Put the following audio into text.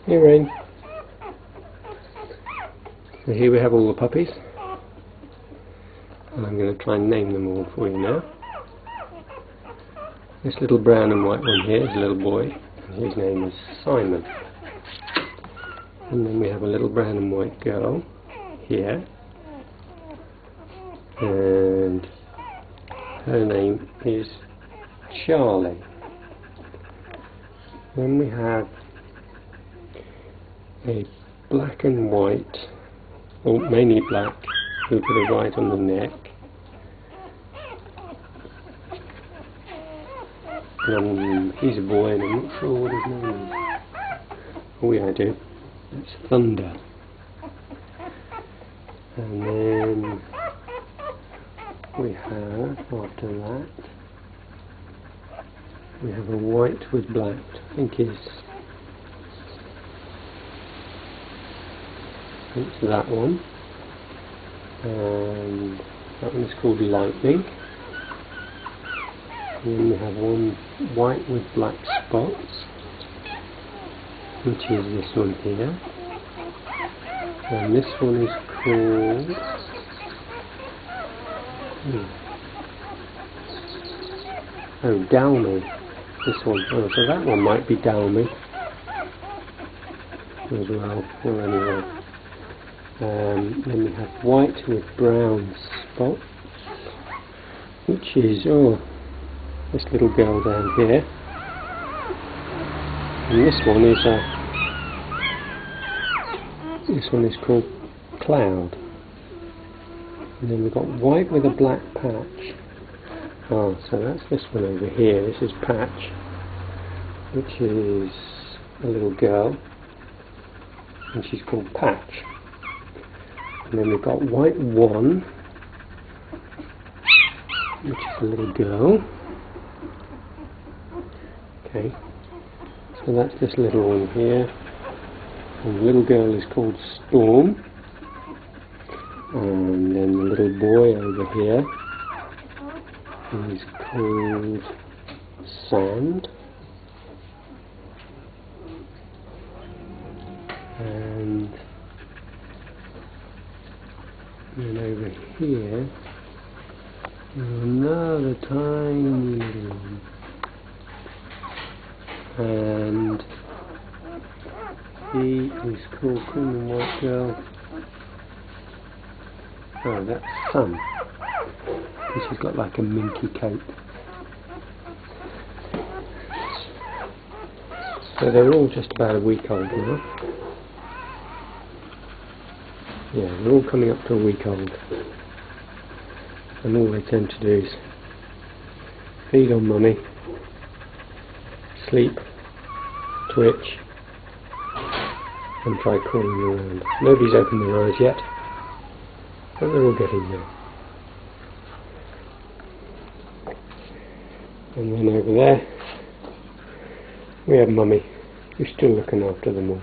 Here, Rain. So here we have all the puppies, and I'm going to try and name them all for you now. This little brown and white one here is a little boy, and his name is Simon. And then we have a little brown and white girl here, and her name is Charlie. Then we have a black and white, or mainly black, who put a right on the neck. He's a boy and I'm not sure what his name is. Oh yeah, I do. It's Thunder. And then we have, after that, we have a white with black, I think it's that one. And that one is called Lightning. And then we have one white with black spots, which is this one here. And this one is called Downy. This one. Oh, so that one might be Downy as well. Well, anyway. Then we have white with brown spots, which is this little girl down here. And this one is called Cloud. And then we've got white with a black patch. Oh, so that's this one over here. This is Patch, which is a little girl, and she's called Patch. And then we've got white one, which is a little girl. Okay, so that's this little one here, and the little girl is called Storm, and then the little boy over here is called Sand, and then over here another tiny little one, and he is called Cream and White Girl. Oh, that's Sun. And she's got like a minky coat. So they're all just about a week old now. Yeah, they're all coming up to a week old. And all they tend to do is feed on mummy, sleep, twitch, and try crawling around. Nobody's opened their eyes yet, but they're all getting there. And then over there we have mummy, who's still looking after them all.